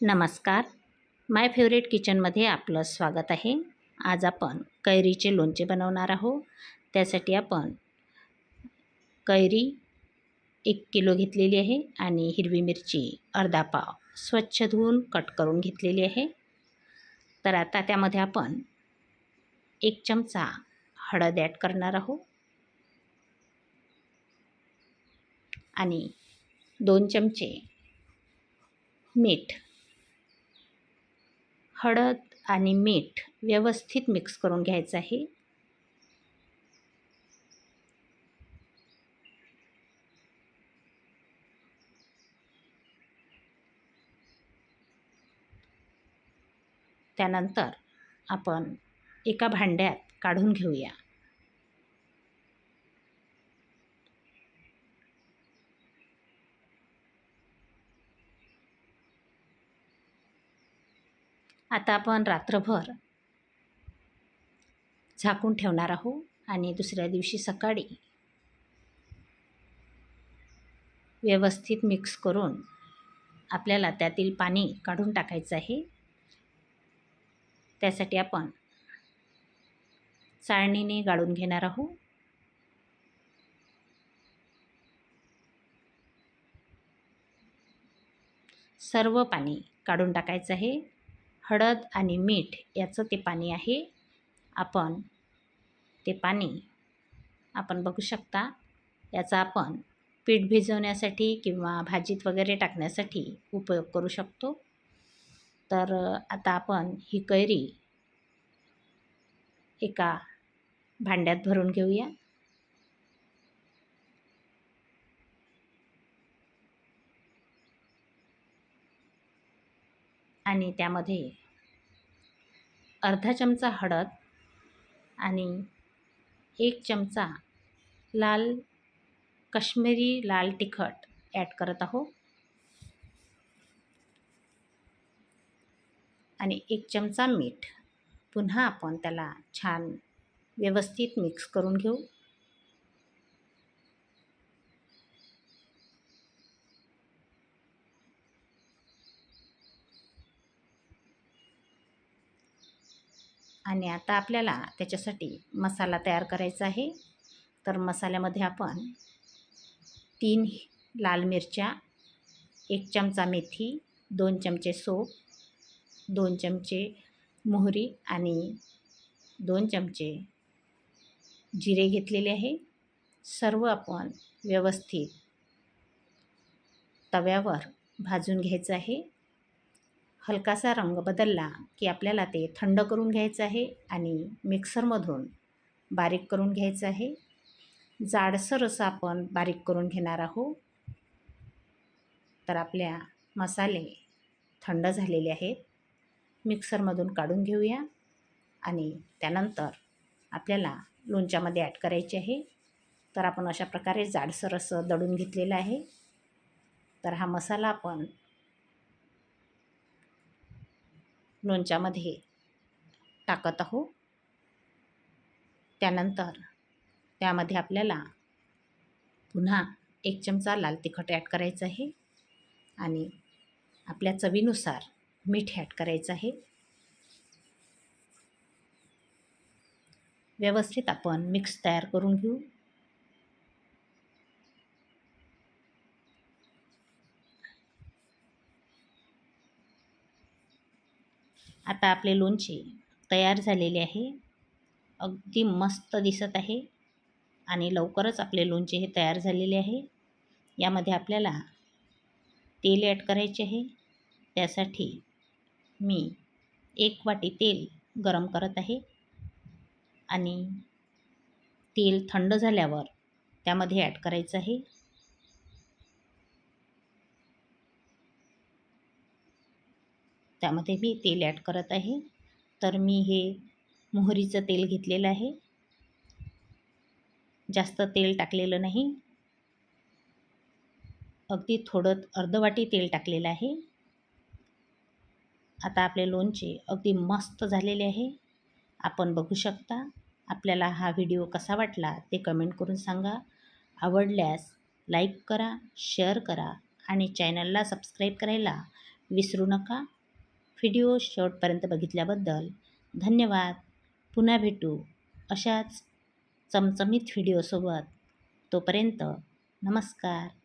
नमस्कार. माय फेवरेट किचनमध्ये आपलं स्वागत आहे. आज आपण कैरीचे लोणचे बनवणार आहोत. त्यासाठी आपण कैरी 1 किलो घेतलेली आहे आणि हिरवी मिरची अर्धा पाव स्वच्छ धुवून कट करून घेतलेली आहे. तर आता त्यामध्ये आपण 1 चमचा हळद ॲड करणार आहोत आणि 2 चमचे मीठ. हळद आणि मीठ व्यवस्थित मिक्स करून घ्यायचं आहे. त्यानंतर आपण एका भांड्यात काढून घेऊया. आता आपण रात्रभर झाकून ठेवणार आहोत आणि दुसऱ्या दिवशी सकाळी व्यवस्थित मिक्स करून आपल्याला त्यातील पाणी काढून टाकायचं आहे. त्यासाठी आपण चाळणीने गाळून घेणार आहोत. सर्व पाणी काढून टाकायचं आहे. हळद आणि मीठ याचं ते पाणी आहे. आपण ते पाणी बघू शकता. याचा आपण पीठ भिजवण्यासाठी किंवा भाजीत वगैरे टाकण्यासाठी उपयोग करू शकतो. तर आता आपण ही कैरी एका भांड्यात भरून घेऊया. आणि त्यामध्ये अर्धा चमचा हळद आणि 1 चमचा काश्मीरी लाल तिखट ॲड करत आहोत आणि 1 चमचा मीठ. पुन्हा आपण त्याला छान व्यवस्थित मिक्स करून घेऊ. आणि आता आपल्याला त्याच्यासाठी मसाला तयार करायचा आहे. तर मसाल्यामध्ये आपण 3 लाल मिरच्या, 1 चमचा मेथी, 2 चमचे सोप, 2 चमचे मोहरी आणि 2 चमचे जिरे घेतलेले आहे. सर्व आपण व्यवस्थित तव्यावर भाजून घ्यायचं आहे. हलकासा रंग बदलला की आपल्याला ते थंड करून घ्यायचं आहे आणि मिक्सरमधून बारीक करून घ्यायचं आहे. जाडसर असं आपण बारीक करून घेणार आहोत. तर आपल्या मसाले थंड झालेले आहेत. मिक्सरमधून काढून घेऊया आणि त्यानंतर आपल्याला लोणच्यामध्ये ॲड करायचे आहे. तर आपण अशा प्रकारे जाडसर असं दळून घेतलेलं आहे. तर हा मसाला आपण लोणच्यामध्ये टाकत आहोत. त्यानंतर त्यामध्ये आपल्याला पुन्हा 1 चमचा लाल तिखट ॲड करायचं आहे आणि आपल्या चवीनुसार मीठ ॲड करायचं आहे. व्यवस्थित आपण मिक्स तयार करून घेऊ. आता आपले लोणचे तयार झालेले आहे. अगदी मस्त दिसत आहे आणि लवकरच आपले लोणचे हे तयार झालेले आहे. यामध्ये आपल्याला तेल ॲड करायचे आहे. त्यासाठी मी 1 वाटी तेल गरम करत आहे आणि तेल थंड झाल्यावर त्यामध्ये ॲड करायचं आहे. त्यामध्ये मी तेल ॲड करत आहे. तर मी हे मोहरीचं तेल घेतलेलं आहे. जास्त तेल टाकलेलं नाही. अगदी थोडं अर्ध वाटी तेल टाकलेलं आहे. आता आपले लोणचे अगदी मस्त झालेले आहे. आपण बघू शकता. आपल्याला हा व्हिडिओ कसा वाटला ते कमेंट करून सांगा. आवडल्यास लाईक करा, शेअर करा आणि चॅनलला सबस्क्राईब करायला विसरू नका. व्हिडिओ शेवटपर्यंत बघितल्याबद्दल धन्यवाद. पुन्हा भेटू अशाच चमचमीत व्हिडिओसोबत. तोपर्यंत नमस्कार.